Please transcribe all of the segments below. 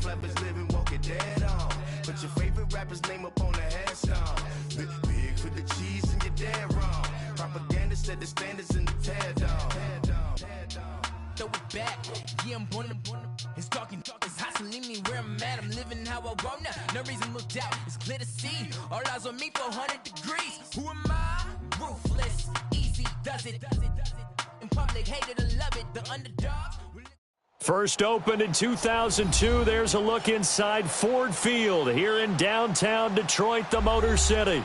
clever's living, walk it dead on. Put your favorite rapper's name up on the headstone. Big for the cheese and you're dead wrong. Propaganda set the standards in the tear down. Throw it back, yeah, I'm born to it's talking, it's hustling me where I'm at. I'm living how I want now. No reason to look doubt, it's clear to see. All eyes on me, 400 degrees. Who am I? Ruthless, easy, does it. In public, hate it or love it. The underdog. First opened in 2002. There's a look inside Ford Field here in downtown Detroit, the Motor City.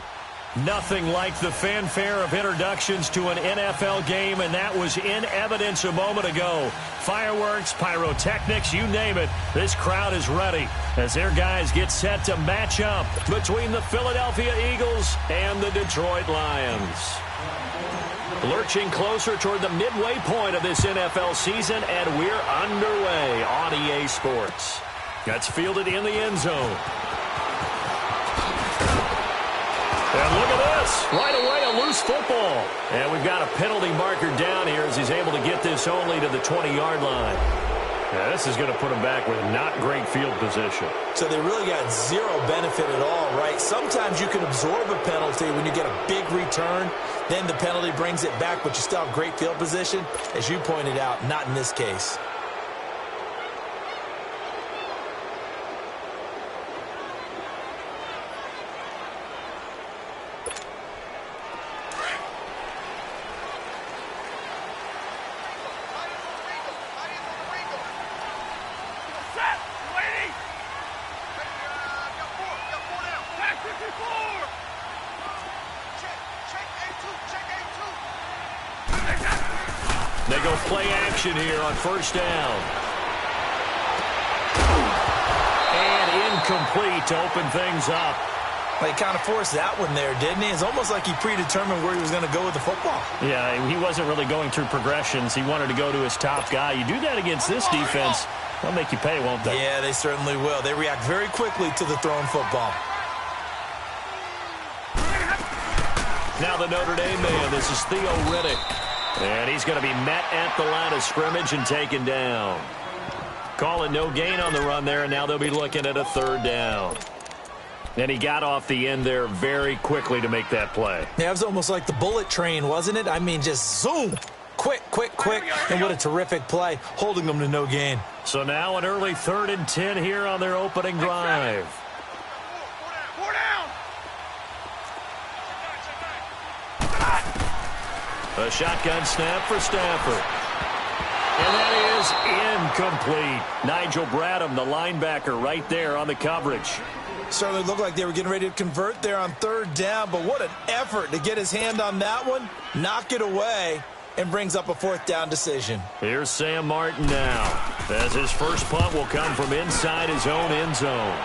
Nothing like the fanfare of introductions to an NFL game, and that was in evidence a moment ago. Fireworks, pyrotechnics, you name it. This crowd is ready as their guys get set to match up between the Philadelphia Eagles and the Detroit Lions. Lurching closer toward the midway point of this NFL season, and we're underway on EA Sports. That's fielded in the end zone. And look at this. Right away, a loose football. And we've got a penalty marker down here as he's able to get this only to the 20-yard line. Now, this is going to put him back with not great field position. So they really got zero benefit at all, right? Sometimes you can absorb a penalty when you get a big return. Then the penalty brings it back, but you still have great field position. As you pointed out, not in this case. They go play action here on first down. And incomplete to open things up. Well, he kind of forced that one there, didn't he? It's almost like he predetermined where he was going to go with the football. Yeah, he wasn't really going through progressions. He wanted to go to his top guy. You do that against this defense, they'll make you pay, won't they? Yeah, they certainly will. They react very quickly to the thrown football. Now the Notre Dame man, this is Theo Riddick. And he's going to be met at the line of scrimmage and taken down. Call it no gain on the run there, and now they'll be looking at a third down. And he got off the end there very quickly to make that play. Yeah, it was almost like the bullet train, wasn't it? I mean, just zoom. Quick, quick, quick. And what a terrific play, holding them to no gain. So now an early 3rd and 10 here on their opening drive. A shotgun snap for Stafford. And that is incomplete. Nigel Bradham, the linebacker, right there on the coverage. Certainly looked like they were getting ready to convert there on 3rd down, but what an effort to get his hand on that one, knock it away, and brings up a 4th down decision. Here's Sam Martin now, as his first punt will come from inside his own end zone.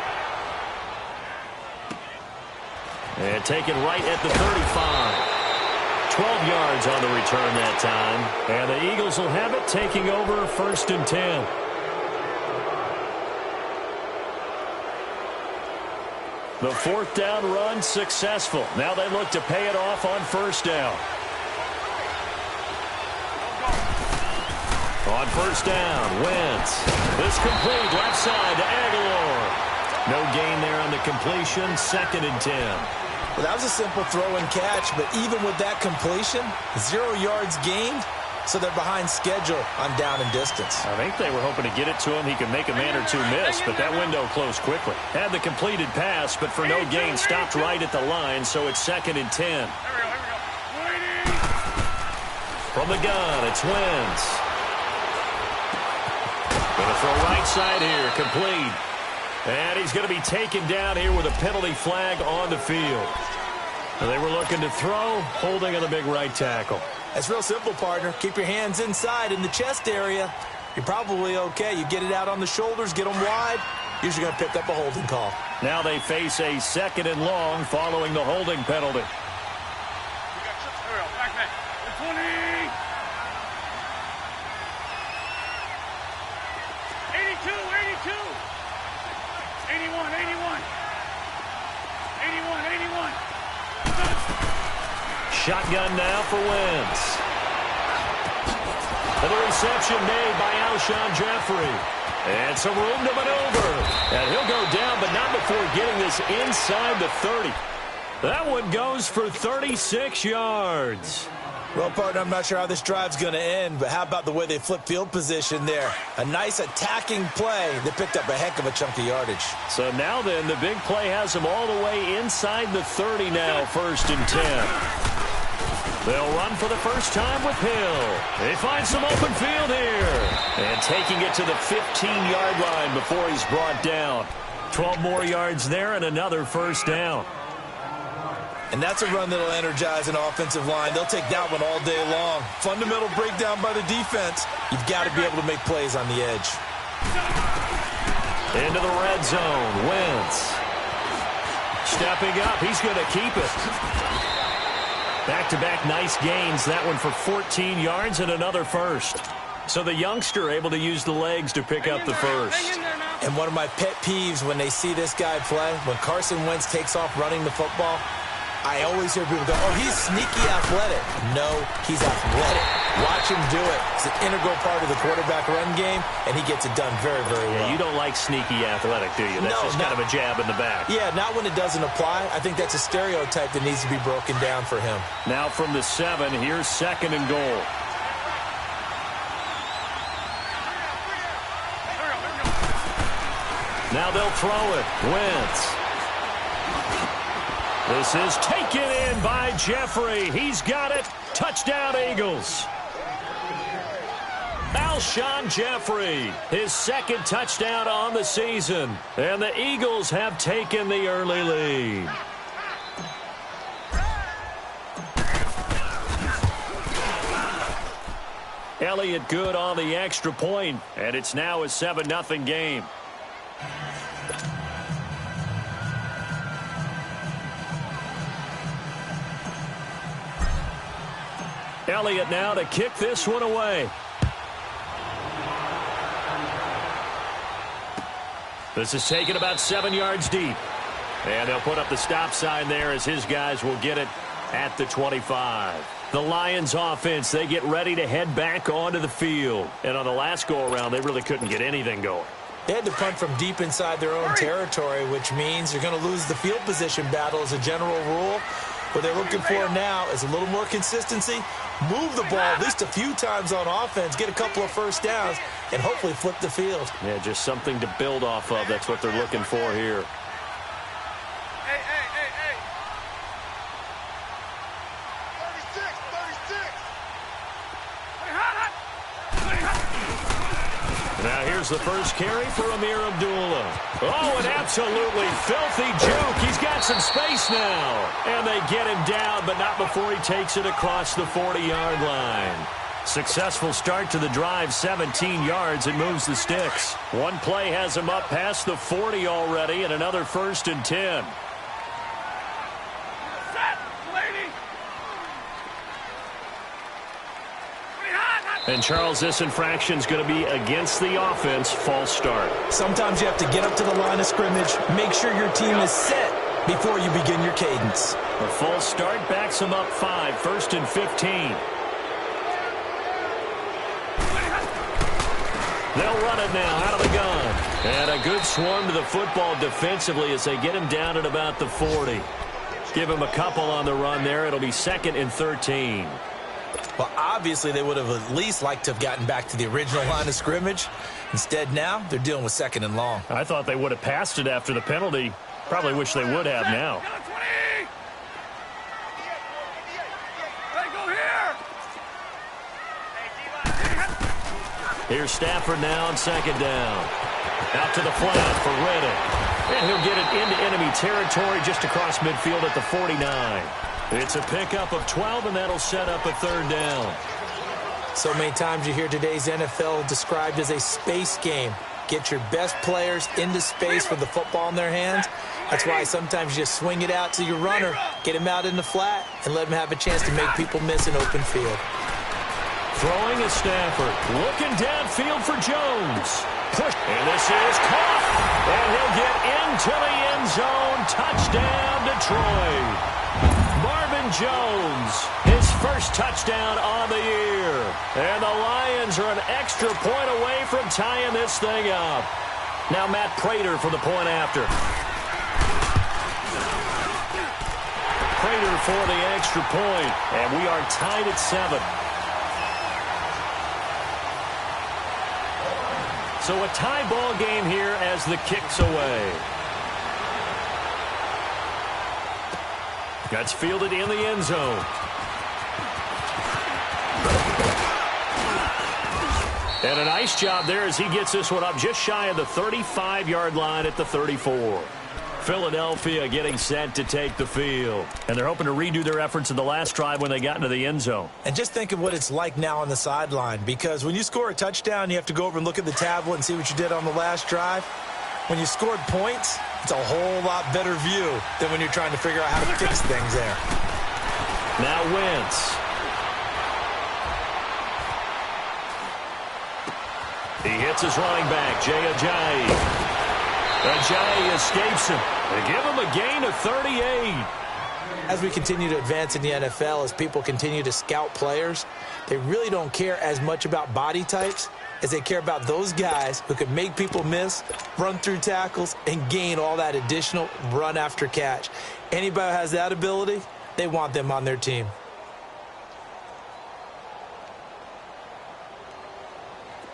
And taken right at the 35. 12 yards on the return that time. And the Eagles will have it, taking over 1st and 10. The 4th down run successful. Now they look to pay it off on 1st down. On 1st down, Wentz. This complete left side to Aguilar. No gain there on the completion. 2nd and 10. Well, that was a simple throw and catch, but even with that completion, 0 yards gained, so they're behind schedule on down and distance. I think they were hoping to get it to him. He could make a man or two miss, but that window closed quickly. Had the completed pass, but for no gain, stopped right at the line, so it's 2nd and 10. From the gun, it's Wentz. Going to throw right side here, complete. And he's going to be taken down here with a penalty flag on the field. And they were looking to throw, holding on the big right tackle. That's real simple, partner. Keep your hands inside in the chest area. You're probably okay. You get it out on the shoulders, get them wide. Usually going to pick up a holding call. Now they face a 2nd and long following the holding penalty. Back, 20. 82, 82. 81, 81. 81, 81. Shotgun now for Wentz. And the reception made by Alshon Jeffrey. And some room to maneuver. And he'll go down, but not before getting this inside the 30. That one goes for 36 yards. Well, partner, I'm not sure how this drive's going to end, but how about the way they flip field position there? A nice attacking play that picked up a heck of a chunk of yardage. So now then, the big play has them all the way inside the 30 now, 1st and 10. They'll run for the first time with Hill. They find some open field here. And taking it to the 15-yard line before he's brought down. 12 more yards there and another first down. And that's a run that'll energize an offensive line. They'll take that one all day long. Fundamental breakdown by the defense. You've got to be able to make plays on the edge. Into the red zone. Wentz. Stepping up. He's going to keep it. Back-to-back nice gains. That one for 14 yards and another first. So the youngster able to use the legs to pick up the first. And one of my pet peeves when they see this guy play, when Carson Wentz takes off running the football, I always hear people go, oh, he's sneaky athletic. No, he's athletic. Watch him do it. It's an integral part of the quarterback run game, and he gets it done very, very well. Yeah, you don't like sneaky athletic, do you? That's just kind of a jab in the back. Yeah, not when it doesn't apply. I think that's a stereotype that needs to be broken down for him. Now from the 7, here's 2nd and goal. Now they'll throw it. Wentz. This is taken in by Jeffrey. He's got it. Touchdown, Eagles. Alshon Jeffrey, his 2nd touchdown on the season. And the Eagles have taken the early lead. Elliott good on the extra point, and it's now a 7-0 game. Elliott now to kick this one away. This is taken about 7 yards deep. And they'll put up the stop sign there as his guys will get it at the 25. The Lions offense, they get ready to head back onto the field. And on the last go-around, they really couldn't get anything going. They had to punt from deep inside their own territory, which means you're going to lose the field position battle as a general rule. What they're looking for now is a little more consistency, move the ball at least a few times on offense, get a couple of first downs, and hopefully flip the field. Yeah, just something to build off of. That's what they're looking for here. Hey. 36. Now here's the first carry for Amir Abdullah. Oh, an absolutely filthy juke. He's got some space now. And they get him down, but not before he takes it across the 40-yard line. Successful start to the drive, 17 yards, and moves the sticks. One play has him up past the 40 already, and another 1st and 10. And Charles, this infraction's going to be against the offense. False start. Sometimes you have to get up to the line of scrimmage, make sure your team is set before you begin your cadence. A false start backs him up 5, 1st and 15. They'll run it now out of the gun. And a good swarm to the football defensively as they get him down at about the 40. Give him a couple on the run there. It'll be 2nd and 13. Well, obviously, they would have at least liked to have gotten back to the original line of scrimmage. Instead, now, they're dealing with 2nd and long. I thought they would have passed it after the penalty. Probably wish they would have now. Here's Stafford now on 2nd down. Out to the flat for Reddick. And he'll get it into enemy territory just across midfield at the 49. It's a pickup of 12, and that'll set up a 3rd down. So many times you hear today's NFL described as a space game. Get your best players into space with the football in their hands. That's why sometimes you just swing it out to your runner, get him out in the flat, and let him have a chance to make people miss an open field. Throwing is Stafford. Looking downfield for Jones. Push. And this is caught. And he'll get into the end zone. Touchdown, Detroit. Marvin Marvin Jones, his first touchdown on the year. And the Lions are an extra point away from tying this thing up. Now Matt Prater for the point after. Prater for the extra point, and we are tied at 7. So a tie ball game here as the kick's away. That's fielded in the end zone. And a nice job there as he gets this one up just shy of the 35-yard line at the 34. Philadelphia getting set to take the field. And they're hoping to redo their efforts in the last drive when they got into the end zone. And just think of what it's like now on the sideline, because when you score a touchdown, you have to go over and look at the tablet and see what you did on the last drive. When you scored points, it's a whole lot better view than when you're trying to figure out how to fix things there. Now Wentz. He hits his running back, Jay Ajayi. Ajayi escapes him. They give him a gain of 38. As we continue to advance in the NFL, as people continue to scout players, they really don't care as much about body types as they care about those guys who can make people miss, run through tackles, and gain all that additional run after catch. Anybody who has that ability, they want them on their team.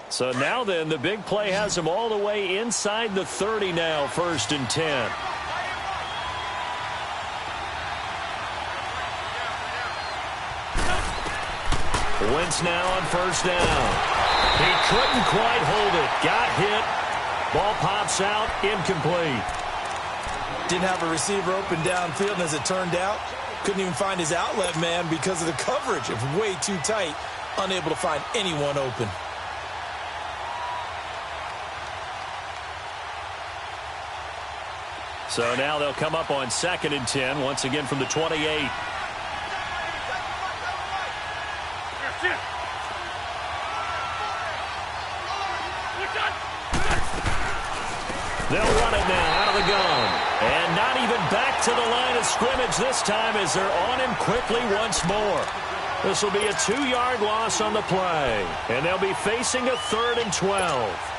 So now then, the big play has him all the way inside the 30 now, 1st and 10. Wentz now on 1st down. He couldn't quite hold it. Got hit. Ball pops out, incomplete. Didn't have a receiver open downfield, and as it turned out, couldn't even find his outlet man because of the coverage. It was way too tight, unable to find anyone open. So now they'll come up on 2nd and 10, once again from the 28. They'll run it now out of the gun. And not even back to the line of scrimmage this time as they're on him quickly once more. This will be a 2-yard loss on the play. And they'll be facing a 3rd and 12.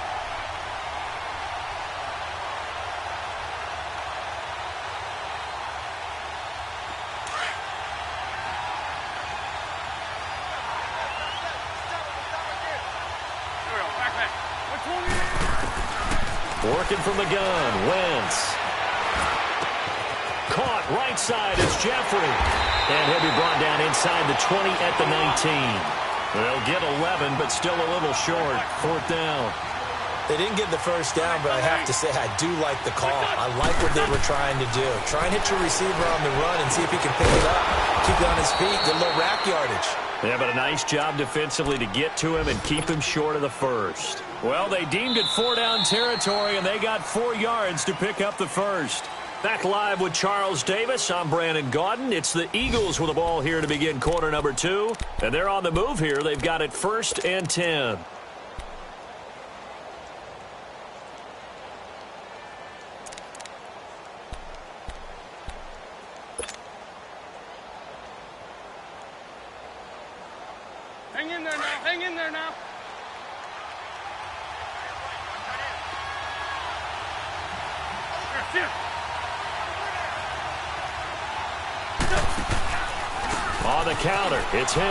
Working from the gun, Wentz. Caught right side is Jeffrey. And he'll be brought down inside the 20 at the 19. They'll get 11, but still a little short. 4th down. They didn't get the 1st down, but I have to say I do like the call. I like what they were trying to do. Try and hit your receiver on the run and see if he can pick it up. Keep it on his feet, get a little rack yardage. Yeah, but a nice job defensively to get to him and keep him short of the 1st. Well, they deemed it 4-down territory, and they got 4 yards to pick up the 1st. Back live with Charles Davis. I'm Brandon Gaudin. It's the Eagles with the ball here to begin quarter number 2. And they're on the move here. They've got it 1st and 10. Hang in there now. Hang in there now. On the counter, it's Hill.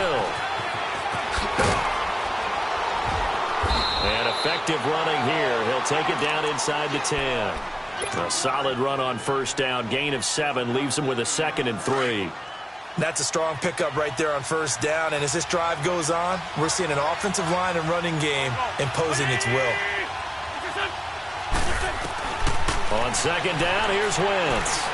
And effective running here. He'll take it down inside the 10. A solid run on 1st down. Gain of 7 leaves him with a 2nd and 3. That's a strong pickup right there on 1st down. And as this drive goes on, we're seeing an offensive line and running game imposing its will. On 2nd down, here's Wentz.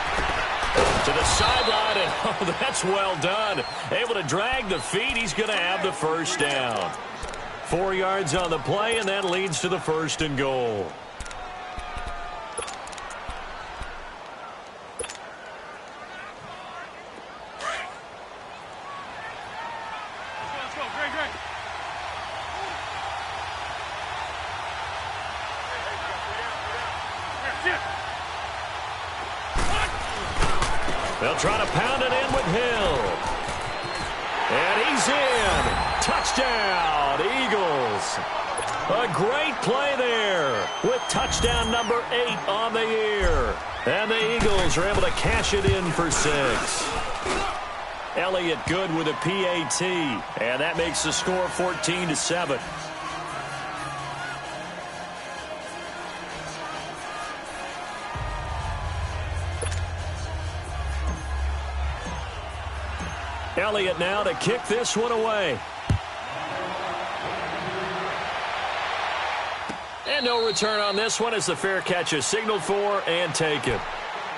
To the sideline, and oh, that's well done. Able to drag the feet. He's going to have the 1st down. 4 yards on the play, and that leads to the 1st and goal. Let's go. Great. They'll try to pound it in with Hill. And he's in. Touchdown, Eagles. A great play there with touchdown number 8 on the year. And the Eagles are able to cash it in for 6. Elliott good with a PAT. And that makes the score 14-7. Elliott now to kick this one away. And no return on this one as the fair catch is signaled for and taken.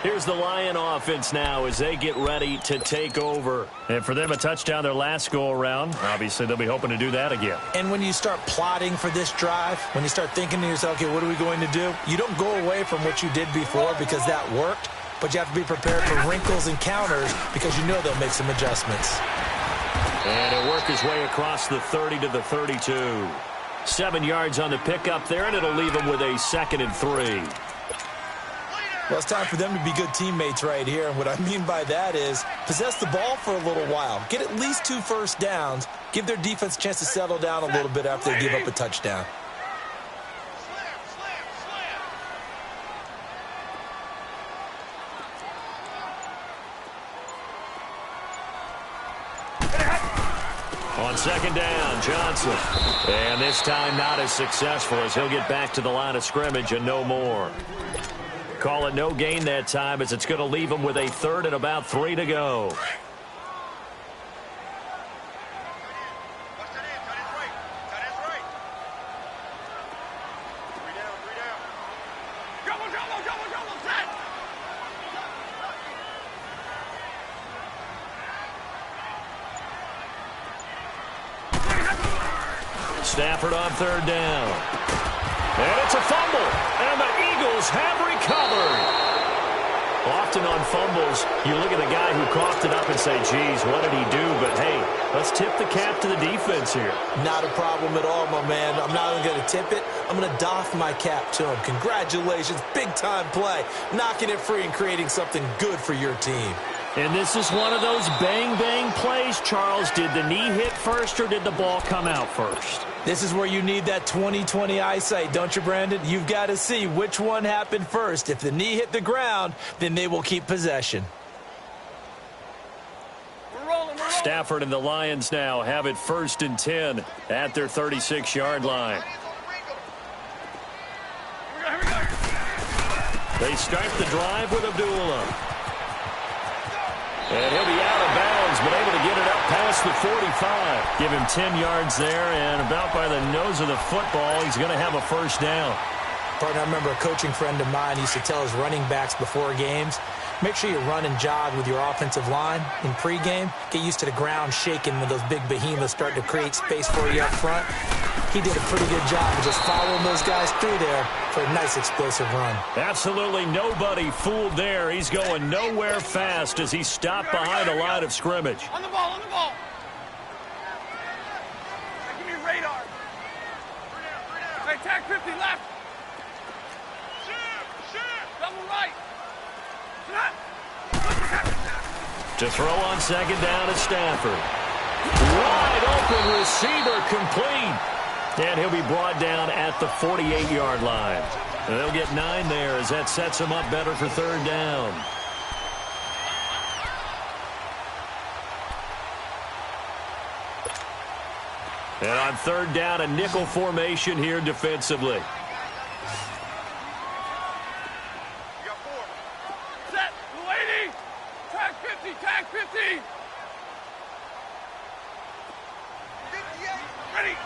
Here's the Lion offense now as they get ready to take over. And for them, a touchdown their last go-around. Obviously, they'll be hoping to do that again. And when you start plotting for this drive, when you start thinking to yourself, okay, what are we going to do? You don't go away from what you did before because that worked. But you have to be prepared for wrinkles and counters because you know they'll make some adjustments. And it'll work his way across the 30 to the 32. 7 yards on the pickup there, and it'll leave him with a 2nd and 3. Well, it's time for them to be good teammates right here. And what I mean by that is possess the ball for a little while. Get at least 2 first downs. Give their defense a chance to settle down a little bit after they give up a touchdown. On 2nd down, Johnson. And this time not as successful as he'll get back to the line of scrimmage and no more. Call it no gain that time as it's going to leave him with a 3rd and about 3 to go. Stafford on 3rd down. And it's a fumble. And the Eagles have recovered. Often on fumbles, you look at the guy who coughed it up and say, geez, what did he do? But, hey, let's tip the cap to the defense here. Not a problem at all, my man. I'm not even going to tip it. I'm going to doff my cap to him. Congratulations. Big-time play. Knocking it free and creating something good for your team. And this is one of those bang-bang plays, Charles. Did the knee hit first or did the ball come out first? This is where you need that 20/20 eyesight, don't you, Brandon? You've got to see which one happened first. If the knee hit the ground, then they will keep possession. We're rolling. Stafford and the Lions now have it 1st and 10 at their 36-yard line. Here we go. They start the drive with Abdullah. And he'll be out of bounds, but able to get it up past the 45. Give him 10 yards there, and about by the nose of the football, he's going to have a 1st down. Partner, I remember a coaching friend of mine used to tell his running backs before games, make sure you run and jog with your offensive line in pregame. Get used to the ground shaking when those big behemoths start to create space for you up front. He did a pretty good job of just following those guys through there for a nice explosive run. Absolutely nobody fooled there. He's going nowhere fast as he stopped behind the line of scrimmage. On the ball. Give me radar. Hey, tag 50 left. Double right. To throw on 2nd down is Stafford. Wide open receiver complete. And he'll be brought down at the 48-yard line. And they'll get 9 there as that sets him up better for 3rd down. And on 3rd down, a nickel formation here defensively. Set. 280. Tag 50. Ready.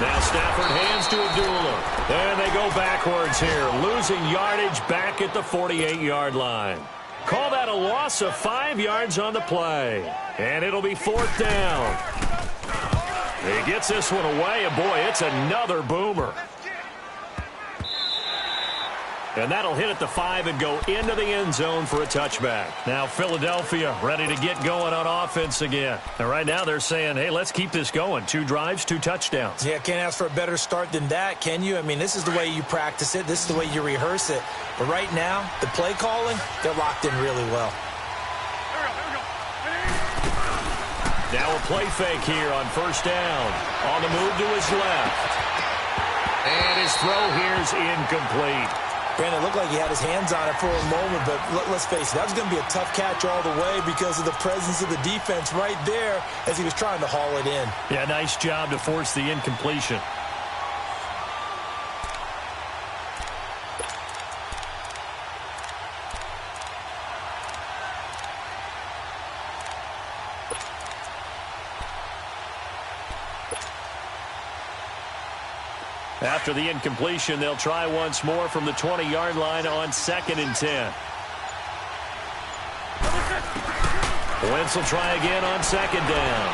Now Stafford hands to Abdullah. And they go backwards here, losing yardage back at the 48-yard line. Call that a loss of 5 yards on the play. And it'll be 4th down. He gets this one away, and boy, it's another boomer. And that'll hit at the 5 and go into the end zone for a touchback. Now Philadelphia ready to get going on offense again. And right now they're saying, hey, let's keep this going. 2 drives, 2 touchdowns. Yeah, can't ask for a better start than that, can you? I mean, this is the way you practice it. This is the way you rehearse it. But right now, the play calling, they're locked in really well. Now a play fake here on first down. On the move to his left. And his throw here's incomplete. Brandon, it looked like he had his hands on it for a moment, but let's face it, that was going to be a tough catch all the way because of the presence of the defense right there as he was trying to haul it in. Yeah, nice job to force the incompletion. After the incompletion, they'll try once more from the 20-yard line on 2nd and 10. Wentz will try again on 2nd down.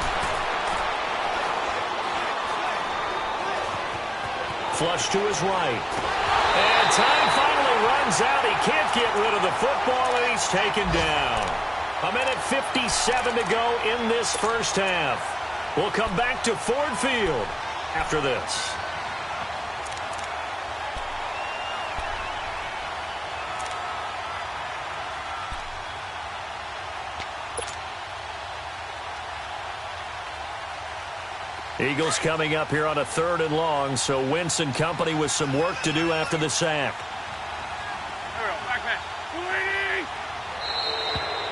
Flush to his right. And time finally runs out. He can't get rid of the football, and he's taken down. 1:57 to go in this first half. We'll come back to Ford Field after this. Eagles coming up here on a 3rd and long, so Wentz and company with some work to do after the sack.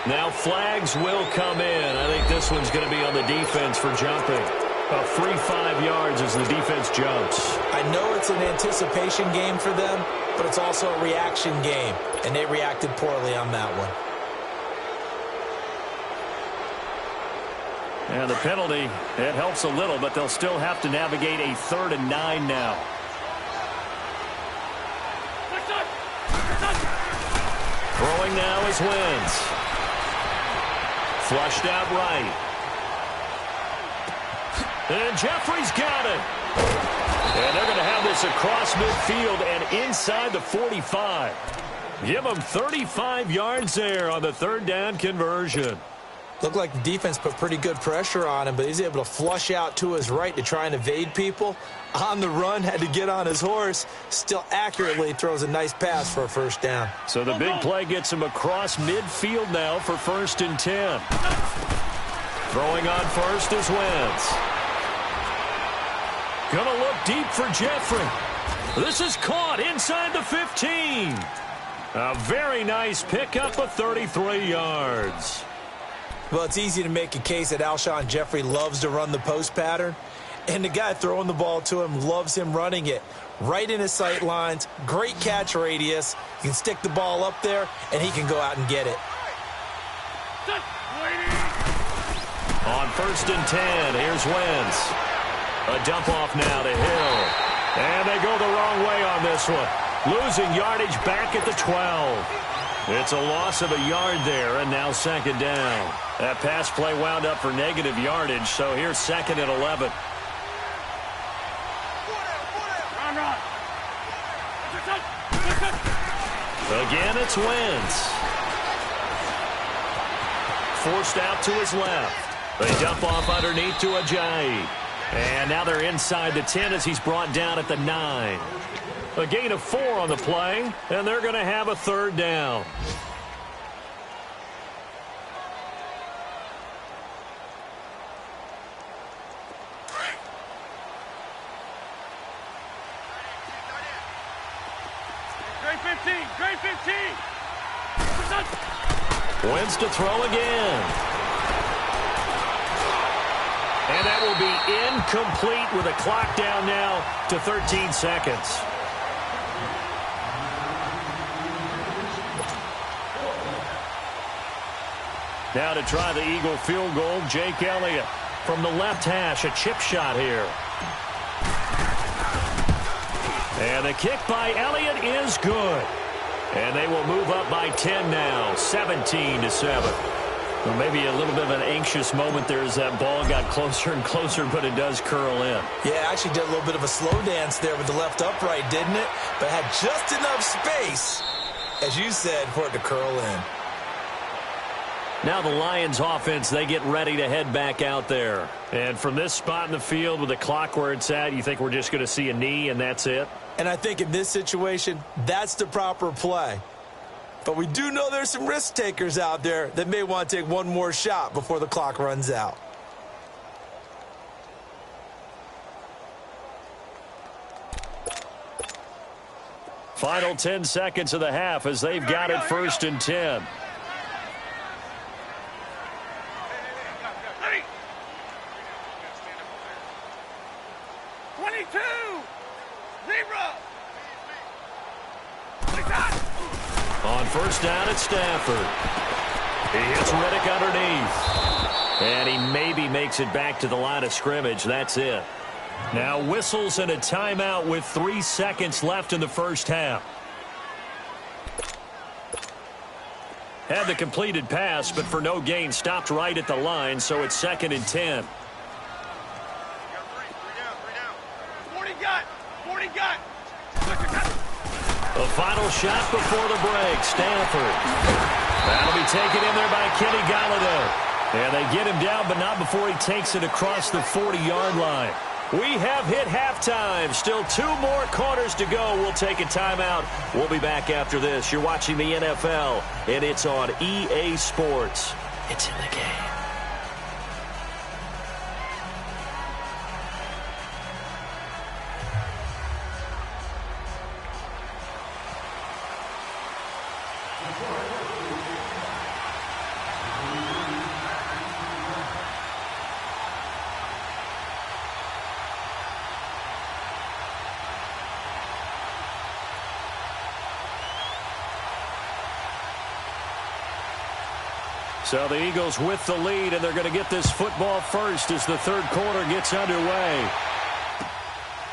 Now flags will come in. I think this one's going to be on the defense for jumping. A free 5 yards as the defense jumps. I know it's an anticipation game for them, but it's also a reaction game, and they reacted poorly on that one. And the penalty, it helps a little, but they'll still have to navigate a 3rd and 9 now. Throwing now is Wentz. Flushed out right. And Jeffrey's got it. And they're going to have this across midfield and inside the 45. Give them 35 yards there on the 3rd down conversion. Looked like the defense put pretty good pressure on him, but he's able to flush out to his right to try and evade people. On the run, had to get on his horse. Still accurately throws a nice pass for a first down. So the big play gets him across midfield now for 1st and 10. Throwing on first is Wentz. Gonna look deep for Jeffrey. This is caught inside the 15. A very nice pickup of 33 yards. Well, it's easy to make a case that Alshon Jeffrey loves to run the post pattern, and the guy throwing the ball to him loves him running it. Right in his sight lines, great catch radius. You can stick the ball up there, and he can go out and get it. On 1st and 10, here's Wentz. A dump off now to Hill. And they go the wrong way on this one. Losing yardage back at the 12. It's a loss of a yard there, and now 2nd down. That pass play wound up for negative yardage, so here's 2nd and 11. Again, it's Wentz. Forced out to his left. They dump off underneath to Ajayi. And now they're inside the 10 as he's brought down at the 9. A gain of 4 on the play, and they're going to have a 3rd down. Great 15, great 15. Wentz to throw again. And that will be incomplete with a clock down now to 13 seconds. Now to try the Eagle field goal, Jake Elliott from the left hash, a chip shot here. And the kick by Elliott is good. And they will move up by 10 now, 17-7. Well, maybe a little bit of an anxious moment there as that ball got closer and closer, but it does curl in. Yeah, actually did a little bit of a slow dance there with the left upright, didn't it? But had just enough space, as you said, for it to curl in. Now the Lions offense, they get ready to head back out there. And from this spot in the field with the clock where it's at, you think we're just going to see a knee and that's it? And I think in this situation, that's the proper play. But we do know there's some risk takers out there that may want to take one more shot before the clock runs out. Final 10 seconds of the half as they've got it 1st and 10. On 1st down, it's Stafford. He hits Riddick underneath. And he maybe makes it back to the line of scrimmage. That's it. Now whistles and a timeout with 3 seconds left in the first half. Had the completed pass, but for no gain, stopped right at the line, so it's 2nd and 10. 40 got. The final shot before the break, Stanford. That'll be taken in there by Kenny Golladay. And they get him down, but not before he takes it across the 40-yard line. We have hit halftime. Still 2 more quarters to go. We'll take a timeout. We'll be back after this. You're watching the NFL, and it's on EA Sports. It's in the game. So the Eagles with the lead, and they're going to get this football first as the 3rd quarter gets underway.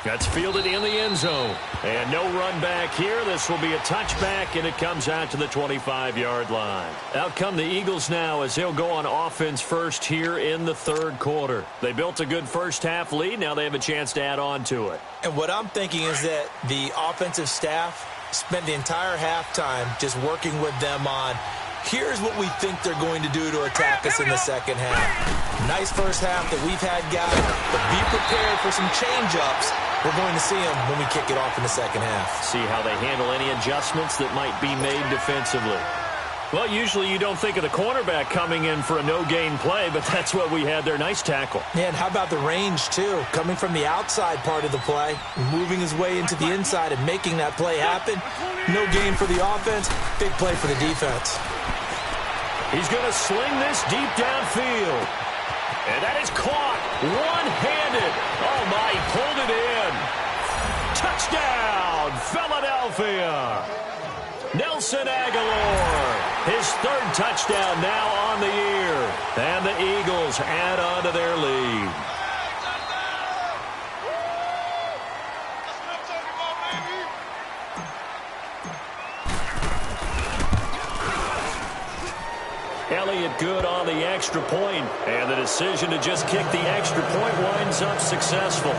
That's fielded in the end zone. And no run back here. This will be a touchback, and it comes out to the 25-yard line. Out come the Eagles now as they'll go on offense first here in the 3rd quarter. They built a good first-half lead. Now they have a chance to add on to it. And what I'm thinking is that the offensive staff spent the entire halftime just working with them on, here's what we think they're going to do to attack us in the second half. Nice first half that we've had, guys, but be prepared for some change-ups. We're going to see them when we kick it off in the second half. See how they handle any adjustments that might be made defensively. Well, usually you don't think of the cornerback coming in for a no-gain play, but that's what we had there. Nice tackle. Yeah, and how about the range, too? Coming from the outside part of the play, moving his way into the inside and making that play happen. No gain for the offense, big play for the defense. He's going to sling this deep downfield. And that is caught one-handed. Oh, my, he pulled it in. Touchdown, Philadelphia. Nelson Aguilar, his 3rd touchdown now on the year. And the Eagles add on to their lead. Elliott good on the extra point, and the decision to just kick the extra point winds up successful.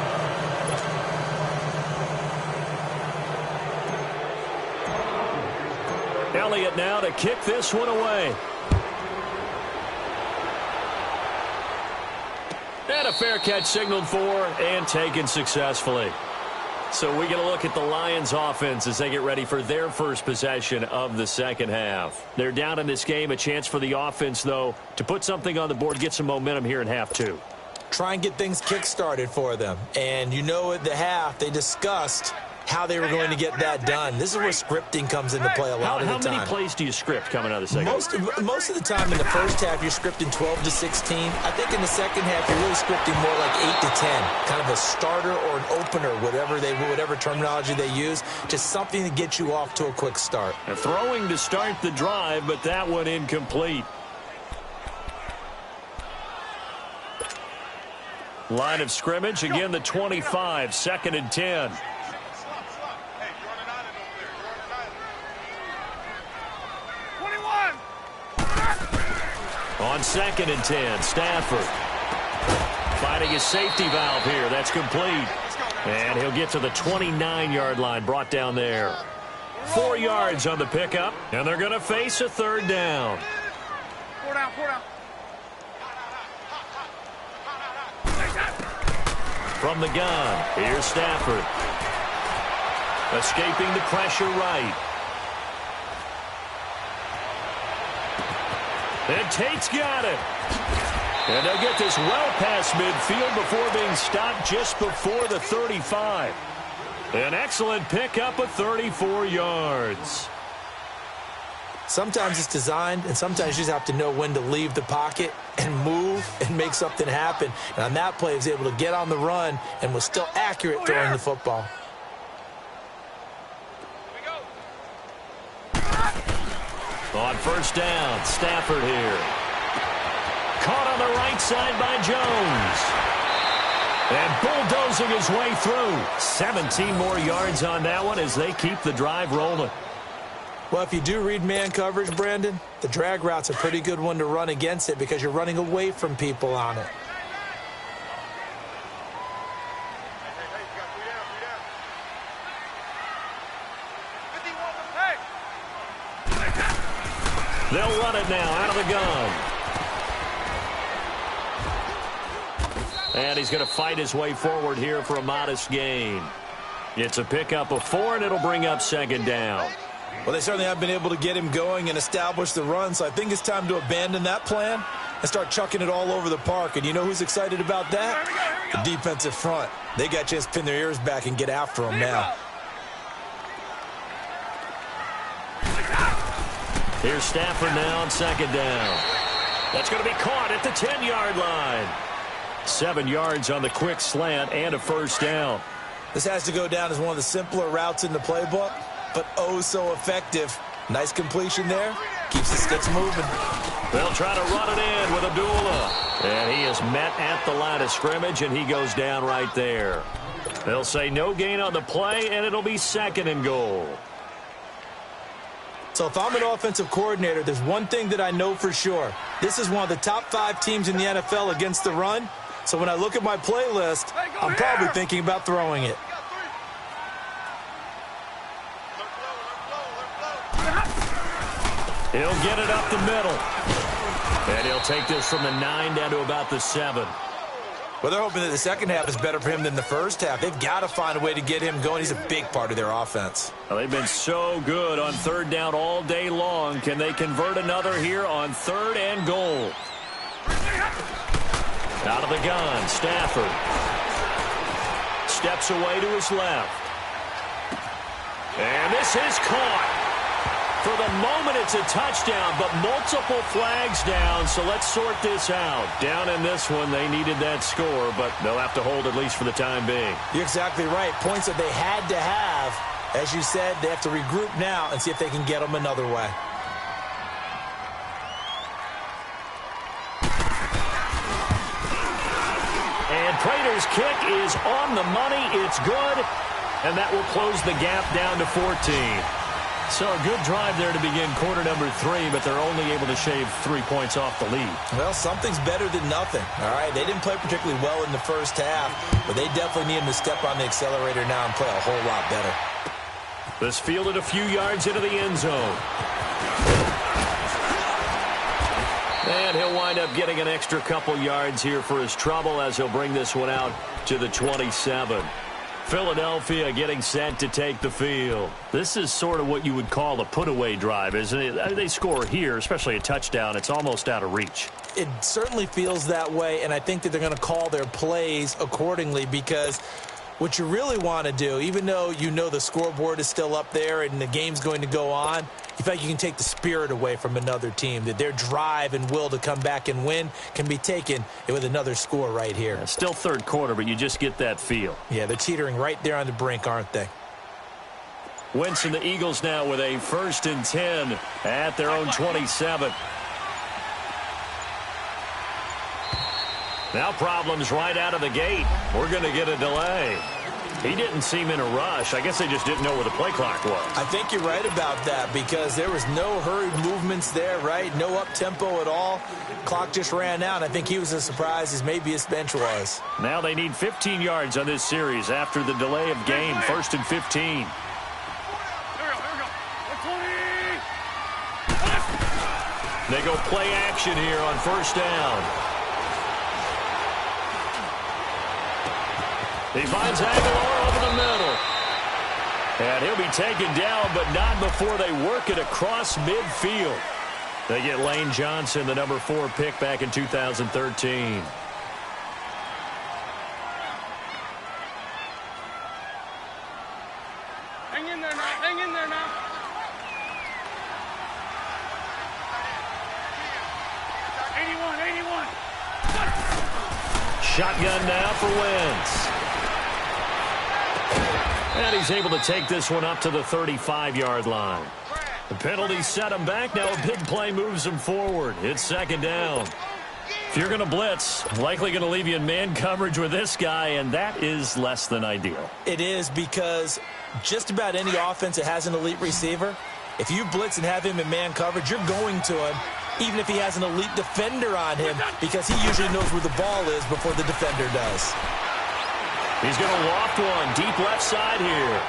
Elliott now to kick this one away. And a fair catch signaled for and taken successfully. So we get a look at the Lions offense as they get ready for their first possession of the second half. They're down in this game. A chance for the offense, though, to put something on the board, get some momentum here in half 2. Try and get things kick-started for them. And you know at the half, they discussed how they were going to get that done. This is where scripting comes into play a lot of the time. How many plays do you script coming out of the second half? Most of the time in the first half, you're scripting 12 to 16. I think in the second half, you're really scripting more like 8 to 10. Kind of a starter or an opener, whatever terminology they use. Just something to get you off to a quick start. And throwing to start the drive, but that one incomplete. Line of scrimmage, again the 25, 2nd and 10. On 2nd and 10, Stafford finding his safety valve here. That's complete. And he'll get to the 29-yard line, brought down there. 4 yards on the pickup, and they're going to face a 3rd down. 4 down, 4 down. From the gun, here's Stafford. Escaping the pressure right. And Tate's got it. And they'll get this well past midfield before being stopped just before the 35. An excellent pickup of 34 yards. Sometimes it's designed, and sometimes you just have to know when to leave the pocket and move and make something happen. And on that play, he was able to get on the run and was still accurate throwing the football. On 1st down, Stafford here. Caught on the right side by Jones. And bulldozing his way through. 17 more yards on that one as they keep the drive rolling. Well, if you do read man coverage, Brandon, the drag route's a pretty good one to run against it because you're running away from people on it. They'll run it now out of the gun. And he's going to fight his way forward here for a modest gain. It's a pickup of 4, and it'll bring up 2nd down. Well, they certainly have been able to get him going and establish the run, so I think it's time to abandon that plan and start chucking it all over the park. And you know who's excited about that? The defensive front. They got a chance to pin their ears back and get after him now. Here's Stafford now on 2nd down. That's going to be caught at the 10-yard line. 7 yards on the quick slant and a 1st down. This has to go down as one of the simpler routes in the playbook, but oh so effective. Nice completion there. Keeps the sticks moving. They'll try to run it in with Abdullah. And he is met at the line of scrimmage, and he goes down right there. They'll say no gain on the play, and it'll be 2nd and goal. So if I'm an offensive coordinator, there's one thing that I know for sure. This is one of the top 5 teams in the NFL against the run. So when I look at my playlist, I'm probably thinking about throwing it. He'll get it up the middle. And he'll take this from the 9 down to about the 7. Well, they're hoping that the second half is better for him than the first half. They've got to find a way to get him going. He's a big part of their offense. Well, they've been so good on 3rd down all day long. Can they convert another here on 3rd and goal? Out of the gun, Stafford. Steps away to his left. And this is caught. For the moment, it's a touchdown, but multiple flags down, so let's sort this out. Down in this one, they needed that score, but they'll have to hold at least for the time being. You're exactly right. Points that they had to have. As you said, they have to regroup now and see if they can get them another way. And Prater's kick is on the money. It's good, and that will close the gap down to 14. So a good drive there to begin quarter number 3, but they're only able to shave 3 points off the lead. Well, something's better than nothing, all right? They didn't play particularly well in the first half, but they definitely need him to step on the accelerator now and play a whole lot better. This fielded a few yards into the end zone. And he'll wind up getting an extra couple yards here for his trouble as he'll bring this one out to the 27. Philadelphia getting set to take the field. This is sort of what you would call a put-away drive, isn't it? They score here, especially a touchdown. It's almost out of reach. It certainly feels that way, and I think that they're going to call their plays accordingly because what you really want to do, even though you know the scoreboard is still up there and the game's going to go on, you feel like you can take the spirit away from another team, that their drive and will to come back and win can be taken with another score right here. Yeah, still 3rd quarter, but you just get that feel. Yeah, they're teetering right there on the brink, aren't they? Wentz and the Eagles now with a 1st and 10 at their own 27. Now problems right out of the gate. We're going to get a delay. He didn't seem in a rush. I guess they just didn't know where the play clock was. I think you're right about that because there was no hurried movements there, right? No up-tempo at all. Clock just ran out. I think he was as surprised as maybe his bench was. Now they need 15 yards on this series after the delay of game. 1st and 15. They go play action here on 1st down. He finds Aguilar over the middle. And he'll be taken down, but not before they work it across midfield. They get Lane Johnson, the number 4 pick back in 2013. Hang in there now. Hang in there now. Shotgun now for Wentz. And he's able to take this one up to the 35-yard line. The penalty set him back. Now a big play moves him forward. It's 2nd down. If you're going to blitz, likely going to leave you in man coverage with this guy, and that is less than ideal. It is because just about any offense that has an elite receiver, if you blitz and have him in man coverage, you're going to him, even if he has an elite defender on him, because he usually knows where the ball is before the defender does. He's going to loft one deep left side here.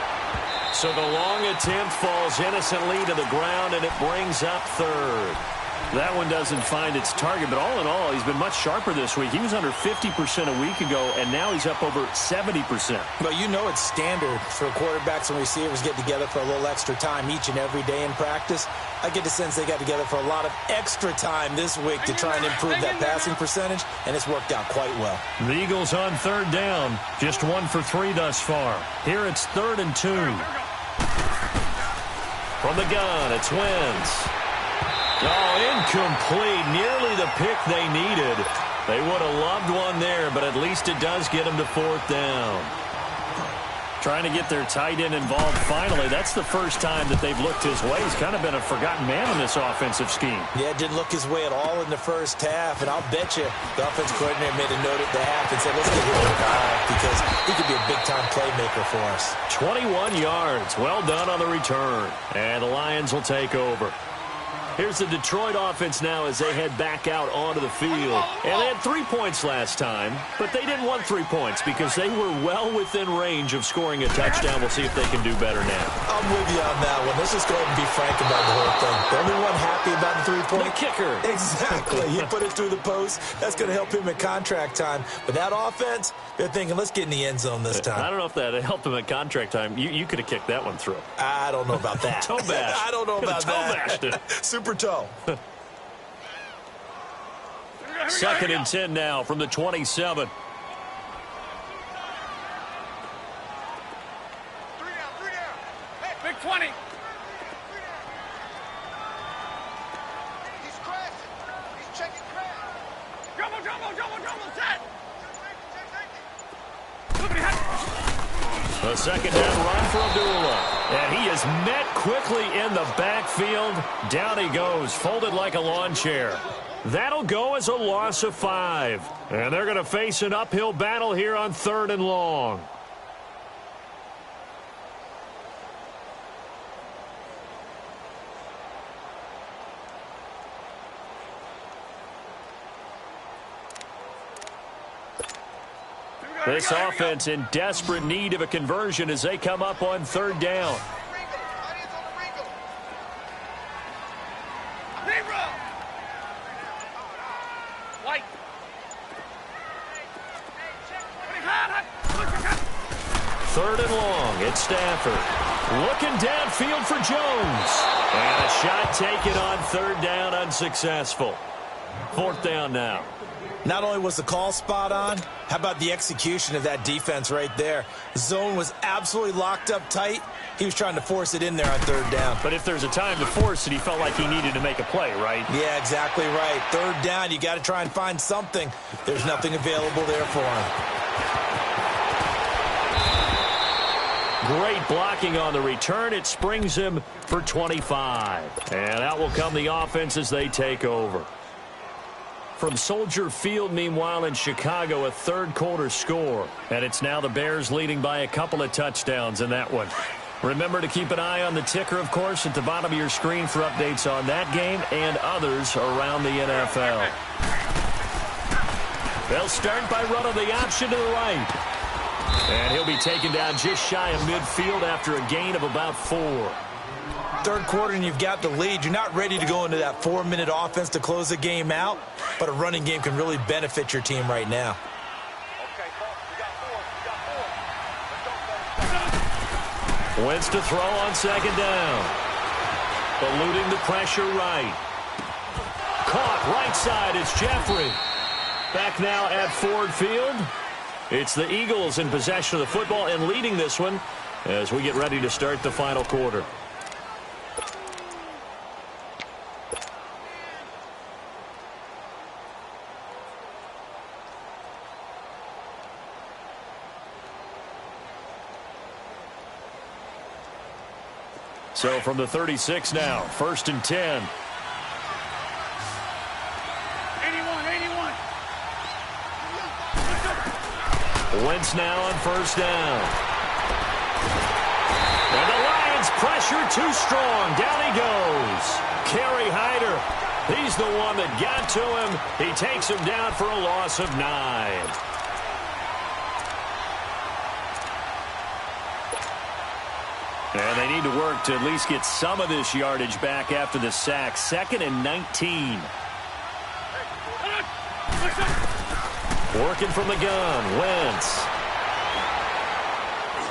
So the long attempt falls innocently to the ground, and it brings up 3rd. That one doesn't find its target, but all in all, he's been much sharper this week. He was under 50% a week ago, and now he's up over 70%. Well, you know it's standard for quarterbacks and receivers get together for a little extra time each and every day in practice. I get the sense they got together for a lot of extra time this week to try and improve that passing percentage, and it's worked out quite well. The Eagles on 3rd down, just 1 for 3 thus far. Here it's 3rd and 2. From the gun, it's Wentz. Oh, incomplete. Nearly the pick they needed. They would have loved one there, but at least it does get them to 4th down. Trying to get their tight end involved finally. That's the first time that they've looked his way. He's kind of been a forgotten man in this offensive scheme. Yeah, it didn't look his way at all in the first half, and I'll bet you the offensive coordinator made a note at the half and said, let's get him involved because he could be a big-time playmaker for us. 21 yards. Well done on the return. And the Lions will take over. Here's the Detroit offense now as they head back out onto the field. And they had 3 points last time, but they didn't want 3 points because they were well within range of scoring a touchdown. We'll see if they can do better now. I'm with you on that one. Let's just go ahead and be frank about the whole thing. The only one happy about the 3-point? The kicker. Exactly. He put it through the post. That's going to help him at contract time. But that offense, they're thinking, let's get in the end zone this time. I don't know if that helped him at contract time. You could have kicked that one through. I don't know about that. Toe bash. I don't know about that. Toe bashed it. Super toe. 2nd and 10 now from the 27. Big 20. He's crashing. He's checking crash. Jumbo, set. A 2nd down run for Abdullah. And he is met quickly in the backfield. Down he goes, folded like a lawn chair. That'll go as a loss of 5. And they're going to face an uphill battle here on 3rd and long. This offense in desperate need of a conversion as they come up on 3rd down. White. 3rd and long. It's Stafford. Looking downfield for Jones. And a shot taken on 3rd down, unsuccessful. 4th down now. Not only was the call spot on, how about the execution of that defense right there? The zone was absolutely locked up tight. He was trying to force it in there on 3rd down. But if there's a time to force it, he felt like he needed to make a play, right? Yeah, exactly right. 3rd down, you got to try and find something. There's nothing available there for him. Great blocking on the return. It springs him for 25. And out will come the offense as they take over. From Soldier Field, meanwhile, in Chicago, a third-quarter score. And it's now the Bears leading by a couple of touchdowns in that one. Remember to keep an eye on the ticker, of course, at the bottom of your screen for updates on that game and others around the NFL. They'll start by running the option to the right. And he'll be taken down just shy of midfield after a gain of about 4. Third quarter and you've got the lead. You're not ready to go into that 4-minute offense to close the game out, but a running game can really benefit your team right now. Wentz to throw on second down. Eluding the pressure right. Caught right side. It's Jeffrey. Back now at Ford Field. It's the Eagles in possession of the football and leading this one as we get ready to start the final quarter. So from the 36 now, 1st and 10. 81. Wentz now on first down. And the Lions pressure too strong. Down he goes. Kerry Hyder. He's the one that got to him. He takes him down for a loss of 9. And they need to work to at least get some of this yardage back after the sack. 2nd and 19. Working from the gun, Wentz.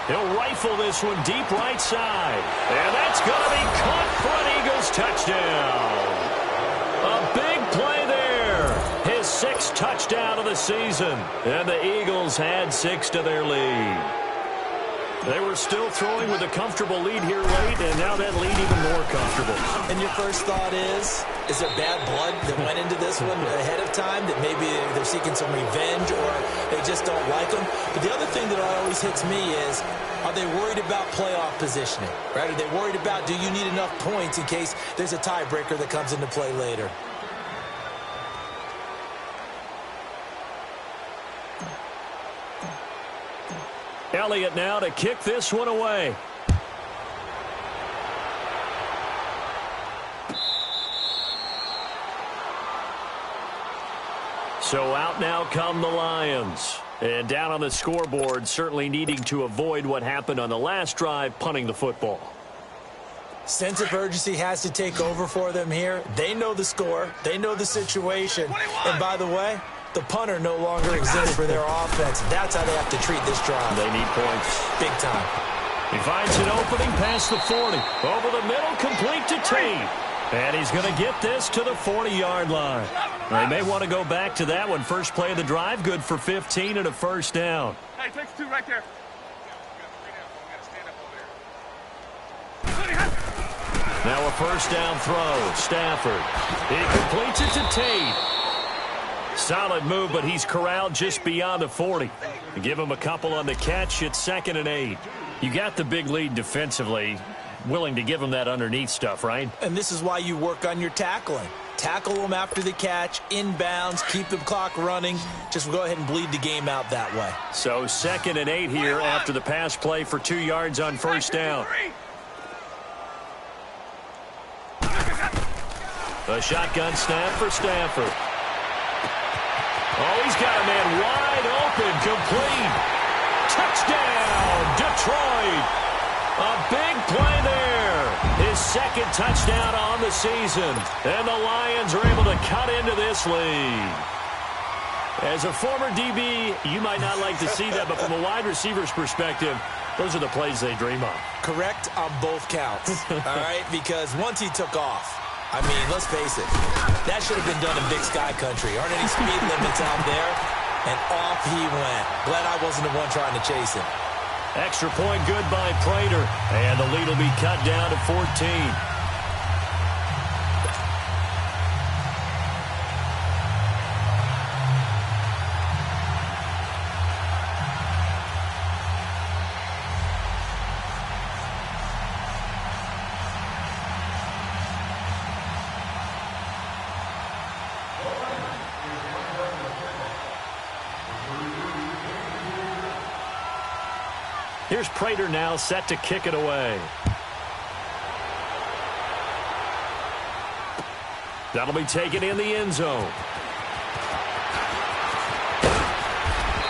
He'll rifle this one deep right side. And that's going to be caught for an Eagles touchdown. A big play there. His 6th touchdown of the season. And the Eagles had 6 to their lead. They were still throwing with a comfortable lead here late, and now that lead even more comfortable. And your first thought is there bad blood that went into this one ahead of time, that maybe they're seeking some revenge or they just don't like them? But the other thing that always hits me is, are they worried about playoff positioning? Right? Are they worried about, do you need enough points in case there's a tiebreaker that comes into play later? Elliott now to kick this one away. So out now come the Lions. And down on the scoreboard, certainly needing to avoid what happened on the last drive, punting the football. Sense of urgency has to take over for them here. They know the score. They know the situation. And by the way, the punter no longer exists for their offense. That's how they have to treat this drive. They need points. Big time. He finds an opening past the 40. Over the middle, complete to T. And he's going to get this to the 40-yard line. They may want to go back to that one. First play of the drive, good for 15 and a first down. Hey, takes 2 right there. Now a first down throw. Stafford. He completes it to Tate. Solid move, but he's corralled just beyond the 40. Give him a couple on the catch. It's 2nd and 8. You got the big lead defensively. Willing to give him that underneath stuff, right? And this is why you work on your tackling. Tackle them after the catch, inbounds, keep the clock running. Just go ahead and bleed the game out that way. So 2nd and 8 here after the pass play for 2 yards on first down. A shotgun snap for Stafford. Oh, he's got a man wide open, complete. Touchdown, Detroit. A big play there. His 2nd touchdown on the season. And the Lions are able to cut into this lead. As a former DB, you might not like to see that, but from a wide receiver's perspective, those are the plays they dream of. Correct on both counts, all right? Because once he took off, I mean, let's face it, that should have been done in Big Sky Country. Aren't any speed limits out there? And off he went. Glad I wasn't the one trying to chase him. Extra point good by Prater. And the lead will be cut down to 14. Here's Prater now set to kick it away. That'll be taken in the end zone.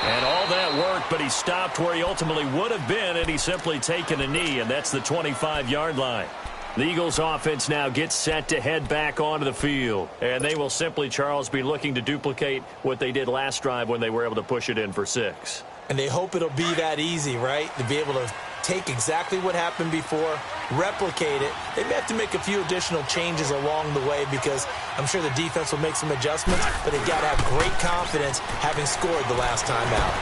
And all that work, but he stopped where he ultimately would have been, and he's simply taken a knee, and that's the 25-yard line. The Eagles offense now gets set to head back onto the field, and they will simply, Charles, be looking to duplicate what they did last drive when they were able to push it in for 6. And they hope it'll be that easy, right, to be able to take exactly what happened before, replicate it. They may have to make a few additional changes along the way because I'm sure the defense will make some adjustments, but they've got to have great confidence having scored the last time out.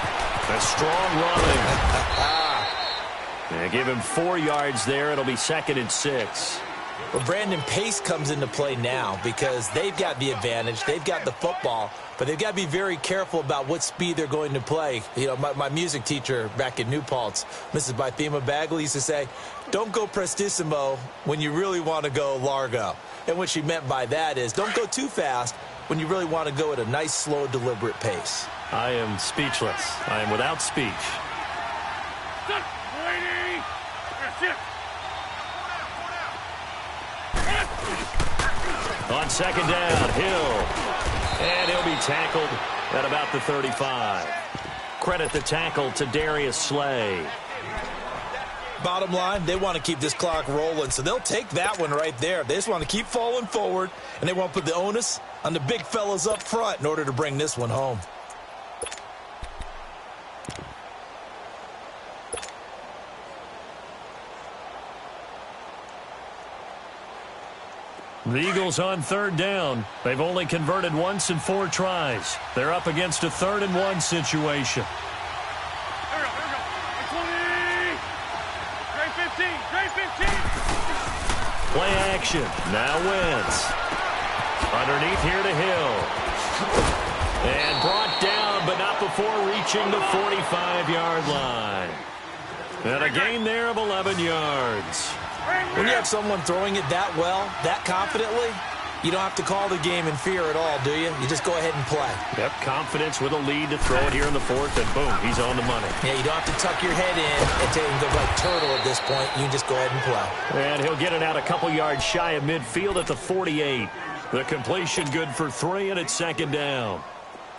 A strong running. And give him 4 yards there. It'll be 2nd and 6. Well, Brandon, pace comes into play now because they've got the advantage. They've got the football, but they've got to be very careful about what speed they're going to play. You know, my music teacher back in New Paltz, Mrs. Bythema Bagley, used to say, don't go prestissimo when you really want to go largo. And what she meant by that is don't go too fast when you really want to go at a nice, slow, deliberate pace. I am speechless. I am without speech. On 2nd down, Hill. And he'll be tackled at about the 35. Credit the tackle to Darius Slay. Bottom line, they want to keep this clock rolling, so they'll take that one right there. They just want to keep falling forward, and they want to put the onus on the big fellas up front in order to bring this one home. The Eagles on 3rd down. They've only converted once in 4 tries. They're up against a 3rd and 1 situation. Here we go. 20. Grade 15. Grade 15. Play action. Now Wentz. Underneath here to Hill. And brought down, but not before reaching the 45-yard line. And a gain there of 11 yards. When you have someone throwing it that well, that confidently, you don't have to call the game in fear at all, do you? You just go ahead and play. Yep, confidence with a lead to throw it here in the 4th, and boom, he's on the money. Yeah, you don't have to tuck your head in and take and go like turtle at this point. You can just go ahead and play. And he'll get it out a couple yards shy of midfield at the 48. The completion good for 3, and it's 2nd down.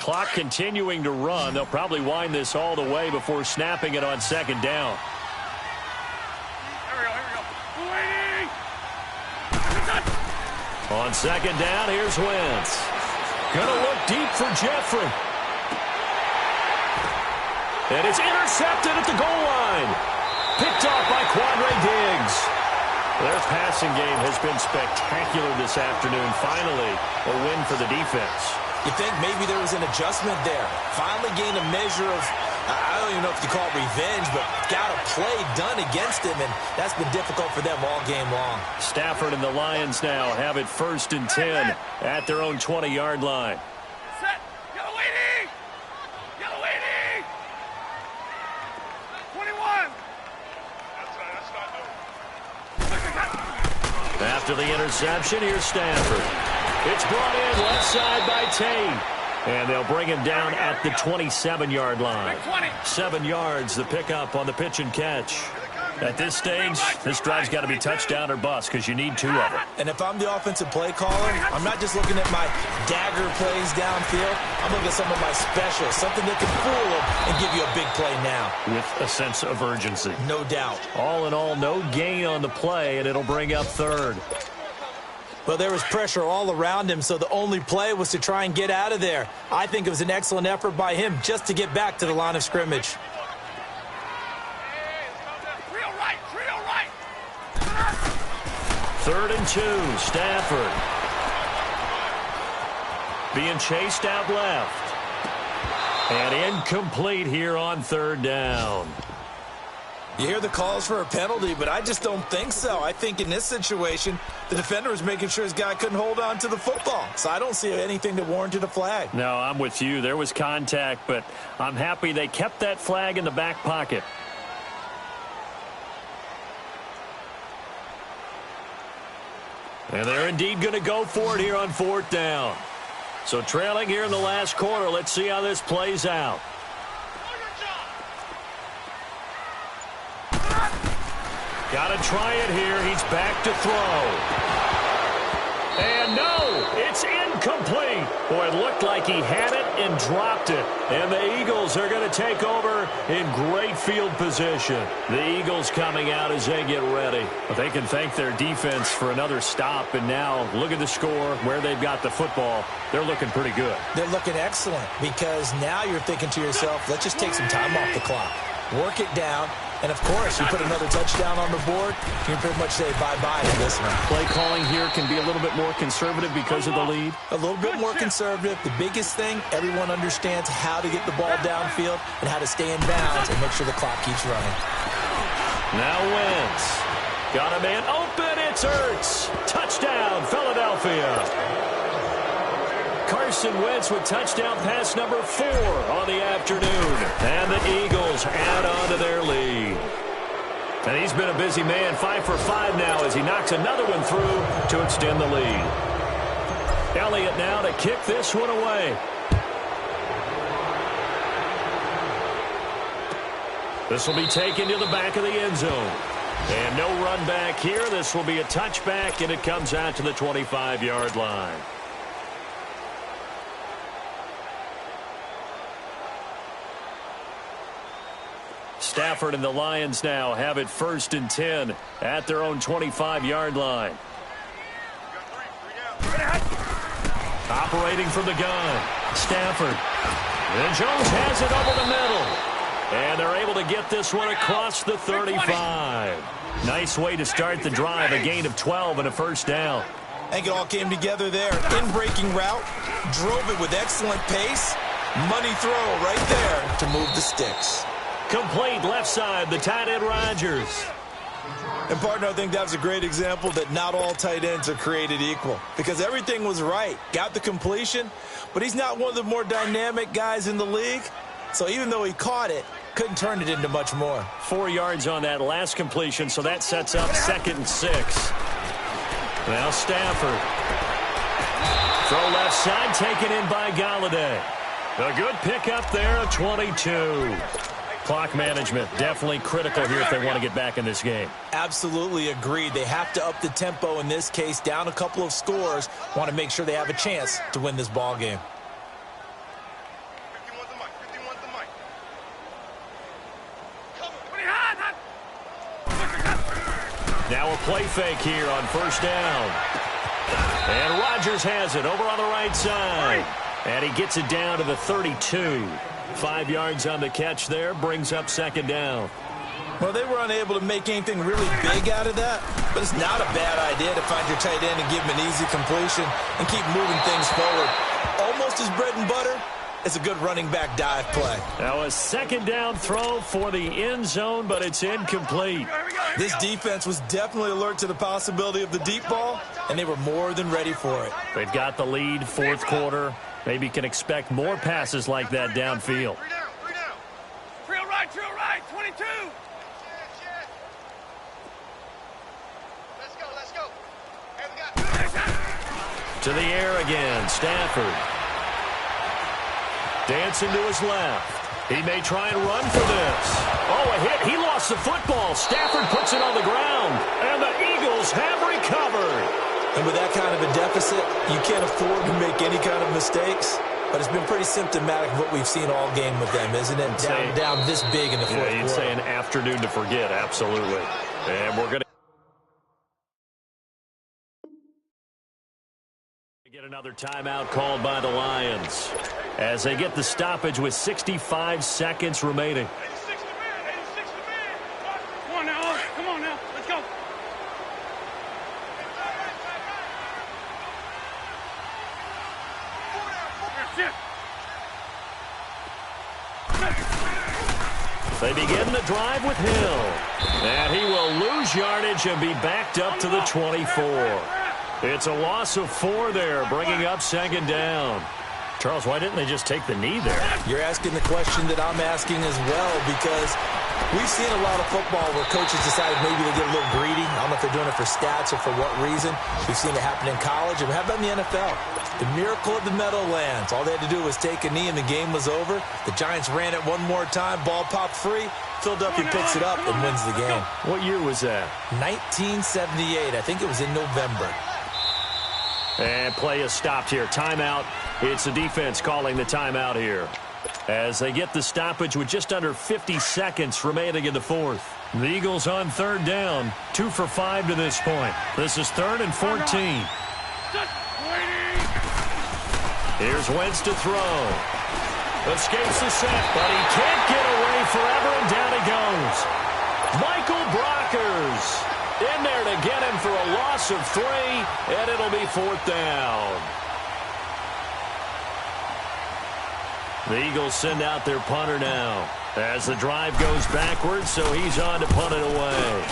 Clock continuing to run. They'll probably wind this all the way before snapping it on 2nd down. On 2nd down, here's Wentz. Gonna look deep for Jeffrey. And it's intercepted at the goal line. Picked off by Quandre Diggs. Their passing game has been spectacular this afternoon. Finally, a win for the defense. You think maybe there was an adjustment there. Finally gained a measure of, I don't even know if you call it revenge, but got a play done against him, and that's been difficult for them all game long. Stafford and the Lions now have it 1st and 10 at their own 20-yard line. Set. Yellow lady. Yellow lady. 21. After the interception, here's Stafford. It's brought in left side by Tate. And they'll bring him down at the 27-yard line. 7 yards, the pickup on the pitch and catch. At this stage, this drive's got to be touchdown or bust because you need 2 of them. And if I'm the offensive play caller, I'm not just looking at my dagger plays downfield. I'm looking at some of my specials, something that can fool them and give you a big play now. With a sense of urgency. No doubt. All in all, no gain on the play, and it'll bring up 3rd. Well, there was pressure all around him, so the only play was to try and get out of there. I think it was an excellent effort by him just to get back to the line of scrimmage. Trio right. 3rd and 2, Stafford. Being chased out left. And incomplete here on 3rd down. You hear the calls for a penalty, but I just don't think so. I think in this situation, the defender was making sure his guy couldn't hold on to the football. So I don't see anything that warranted a flag. No, I'm with you. There was contact, but I'm happy they kept that flag in the back pocket. And they're indeed going to go for it here on 4th down. So trailing here in the last quarter, let's see how this plays out. Got to try it here. He's back to throw. And no, it's incomplete. Boy, it looked like he had it and dropped it. And the Eagles are going to take over in great field position. The Eagles coming out as they get ready. But they can thank their defense for another stop. And now look at the score, where they've got the football. They're looking pretty good. They're looking excellent because now you're thinking to yourself, let's just take some time off the clock. Work it down. And, of course, you put another touchdown on the board, you can pretty much say bye-bye to this one. Play calling here can be a little bit more conservative because of the lead. A little bit more conservative. The biggest thing, everyone understands how to get the ball downfield and how to stay in bounds and make sure the clock keeps running. Now Wentz. Got a man open. It's Ertz. Touchdown, Philadelphia. Carson Wentz with touchdown pass number 4 on the afternoon. And the Eagles add on to their lead. And he's been a busy man, 5 for 5 now as he knocks another one through to extend the lead. Elliott now to kick this one away. This will be taken to the back of the end zone. And no run back here. This will be a touchback, and it comes out to the 25-yard line. Stafford and the Lions now have it 1st and 10 at their own 25-yard line. Operating from the gun. Stafford. And Jones has it over the middle. And they're able to get this one across the 35. Nice way to start the drive. A gain of 12 and a first down. I think it all came together there. In-breaking route. Drove it with excellent pace. Money throw right there to move the sticks. Complete left side, the tight end Rodgers. And, partner, I think that's a great example that not all tight ends are created equal. Because everything was right. Got the completion, but he's not one of the more dynamic guys in the league. So even though he caught it, couldn't turn it into much more. 4 yards on that last completion, so that sets up 2nd and 6. Now Stafford. Throw left side, taken in by Galladay. A good pickup there, a 22. Clock management definitely critical here if they want to get back in this game. Absolutely agreed. They have to up the tempo in this case, down a couple of scores. Want to make sure they have a chance to win this ball game. 51's the mic. 51's the mic. Now a play fake here on 1st down. And Rodgers has it over on the right side. And he gets it down to the 32. 5 yards on the catch there, brings up 2nd down. Well, they were unable to make anything really big out of that, but it's not a bad idea to find your tight end and give him an easy completion and keep moving things forward. Almost his bread and butter. It's a good running back dive play. Now a 2nd down throw for the end zone, but it's incomplete. This defense was definitely alert to the possibility of the deep ball, and they were more than ready for it. They've got the lead, 4th quarter. Maybe can expect more passes like that downfield. 3 down. Trail right, 22. Let's go. Hey, we got To the air again, Stafford. Dancing to his left. He may try and run for this. Oh, a hit. He lost the football. Stafford puts it on the ground. And the Eagles have recovered. And with that kind of a deficit, you can't afford to make any kind of mistakes. But it's been pretty symptomatic of what we've seen all game with them, isn't it? Down this big in the fourth quarter. You'd say an afternoon to forget, absolutely. And we're going to get another timeout called by the Lions as they get the stoppage with 65 seconds remaining. 86 to man. Come on now. Let's go. They begin the drive with Hill. And he will lose yardage and be backed up to the 24. It's a loss of 4 there, bringing up 2nd down. Charles, why didn't they just take the knee there? You're asking the question that I'm asking as well, because we've seen a lot of football where coaches decided maybe they get a little greedy. I don't know if they're doing it for stats or for what reason. We've seen it happen in college, and how about in the NFL? The miracle of the Meadowlands. All they had to do was take a knee, and the game was over. The Giants ran it one more time. Ball popped free. Philadelphia picks it up and wins the game. What year was that? 1978. I think it was in November. And play is stopped here. Timeout. It's the defense calling the timeout here, as they get the stoppage with just under 50 seconds remaining in the fourth. The Eagles on third down, 2 for 5 to this point. This is 3rd and 14. Here's Wentz to throw. Escapes the sack, but he can't get away forever, and down he goes. Michael Brockers in there to get him for a loss of 3, and it'll be 4th down. The Eagles send out their punter now as the drive goes backwards, so he's on to punt it away.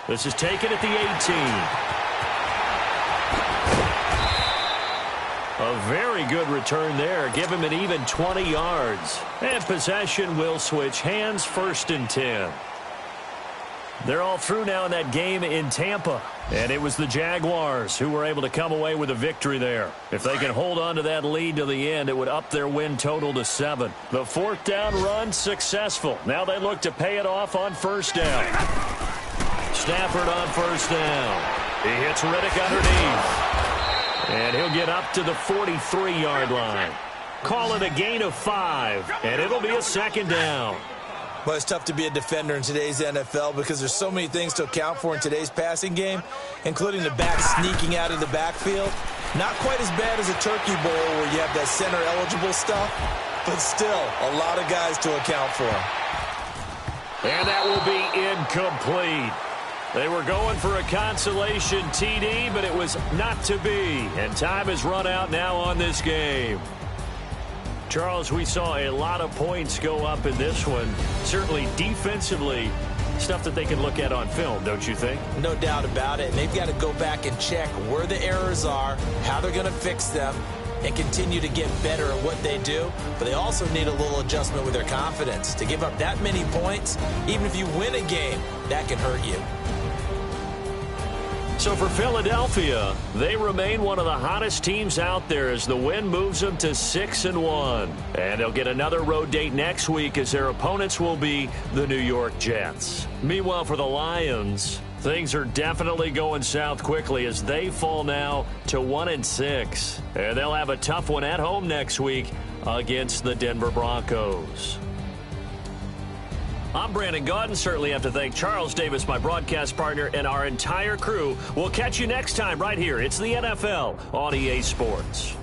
This is taken at the 18. A very good return there. Give him an even 20 yards. And possession will switch hands, 1st and 10. They're all through now in that game in Tampa. And it was the Jaguars who were able to come away with a victory there. If they can hold on to that lead to the end, it would up their win total to 7. The 4th down run successful. Now they look to pay it off on 1st down. Stafford on 1st down. He hits Riddick underneath. And he'll get up to the 43-yard line. Call it a gain of 5, and it'll be a 2nd down. Well, it's tough to be a defender in today's NFL because there's so many things to account for in today's passing game, including the back sneaking out of the backfield. Not quite as bad as a turkey bowl where you have that center-eligible stuff, but still a lot of guys to account for. And that will be incomplete. They were going for a consolation TD, but it was not to be. And time has run out now on this game. Charles, we saw a lot of points go up in this one. Certainly defensively, stuff that they can look at on film, don't you think? No doubt about it. And they've got to go back and check where the errors are, how they're going to fix them, and continue to get better at what they do. But they also need a little adjustment with their confidence. To give up that many points, even if you win a game, that can hurt you. So for Philadelphia, they remain one of the hottest teams out there as the win moves them to 6-1. And they'll get another road date next week as their opponents will be the New York Jets. Meanwhile, for the Lions, things are definitely going south quickly as they fall now to 1-6. And they'll have a tough one at home next week against the Denver Broncos. I'm Brandon Gaudin. Certainly have to thank Charles Davis, my broadcast partner, and our entire crew. We'll catch you next time right here. It's the NFL on EA Sports.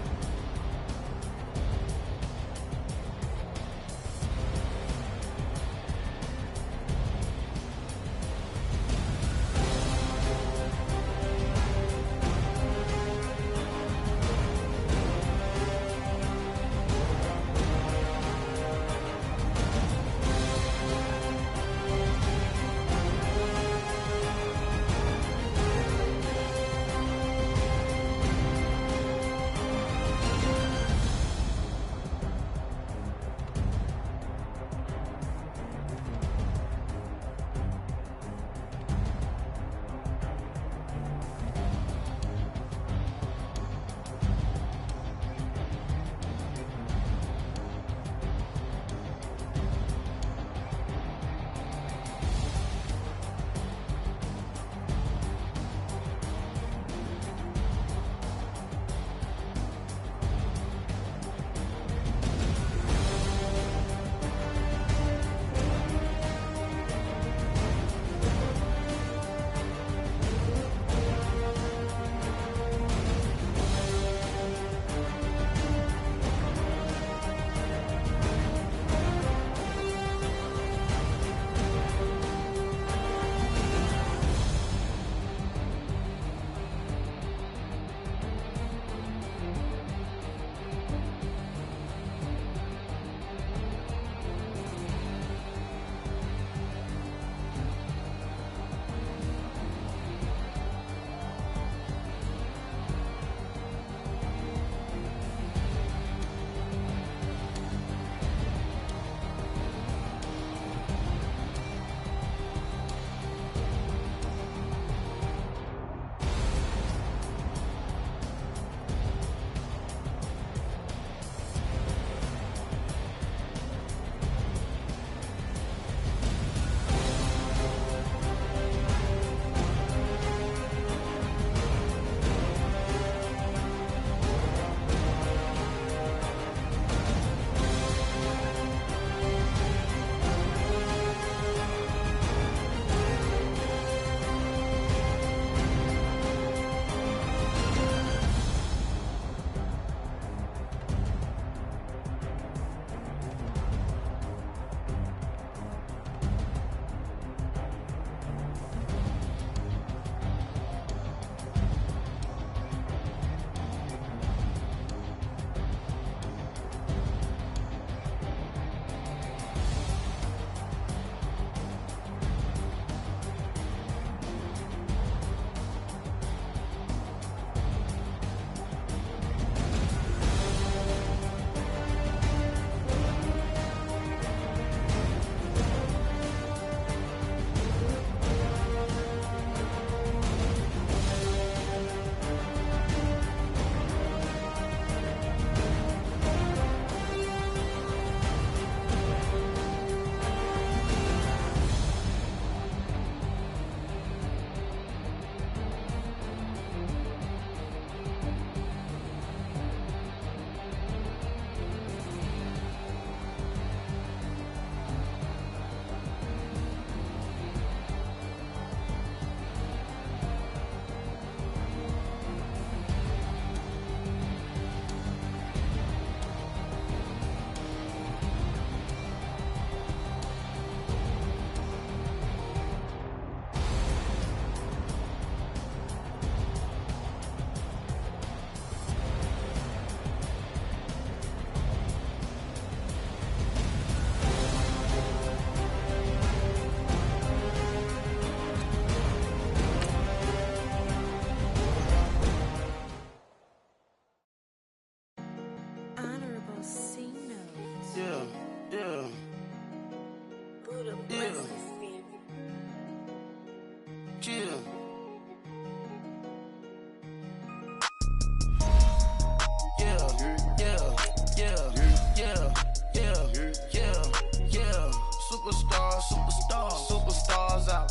Superstars out.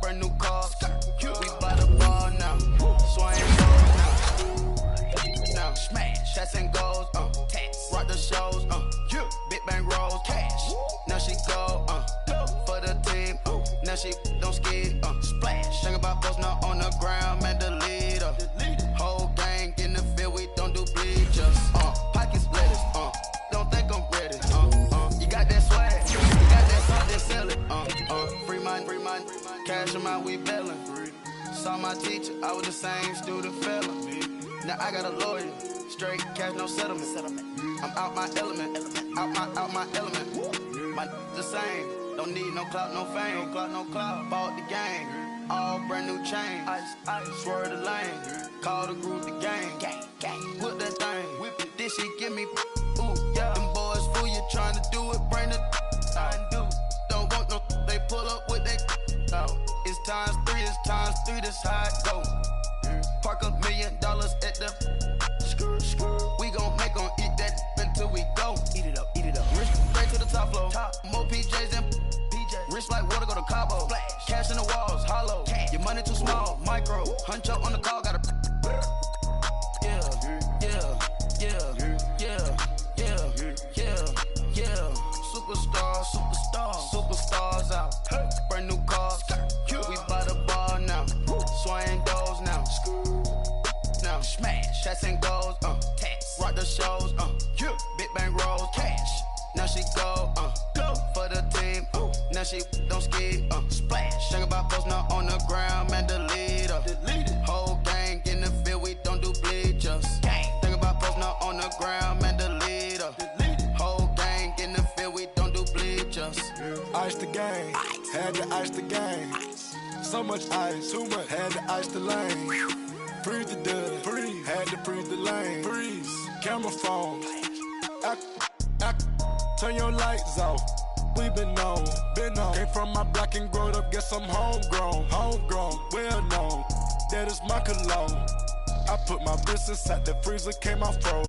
Brand new cars. We by the ball now. Swaying goals now. Smash. Shots and goals. Rock the shows. Big bang rolls. Cash. Now she go. For the team. Now she don't skid. Splash. Think about posting up on the ground. Man, the leader. Whole gang in the field. We don't do bleachers. Pockets lettuce. Don't think I'm ready. You got that swag. You got that something, sell it. Free mind. Cash them out, we bellin'. Saw my teacher, I was the same student fella. Now I got a lawyer, straight cash, no settlement. I'm out my element, out my element. My the same, don't need no clout, no fame. No clout, bought the game, all brand new chain. Ice, swerve the lane, call the group the gang. Whip that thing, whip it, this shit give me. Ooh, yeah. Them boys fool you trying to do it, bring the don't want no, they pull up with they. It's times three, this how it go. Park $1 million at the we gon' make 'em eat that until we go. Eat it up. Rich straight to the top floor. More PJs than PJs. Rich like water, go to Cabo. Splash. Cash in the walls, hollow. Cash. Your money too small, micro. Hunch up on the call, gotta. Superstars out. Brand new cars. We by the ball now. Swaying doors now. Smash. Shots and goals. Rock the shows. Big bang rolls. Cash. Now she go. For the team. Now she don't skid. Splash. Think about posting up on the ground. Man, the leader. Whole gang in the field. We don't do bleachers. Think about posting up on the ground. Man, the leader. Whole gang in the field. We don't do bleachers. Ice the game, had to ice the game. So much ice, too much, had to ice the lane. Freeze the dust, freeze, had to freeze the lane. Freeze, camera phone. Turn your lights off. We been on. Came from my block and growed up, guess I'm homegrown, well known. That is my cologne. I put my wrist inside the freezer, came out froze.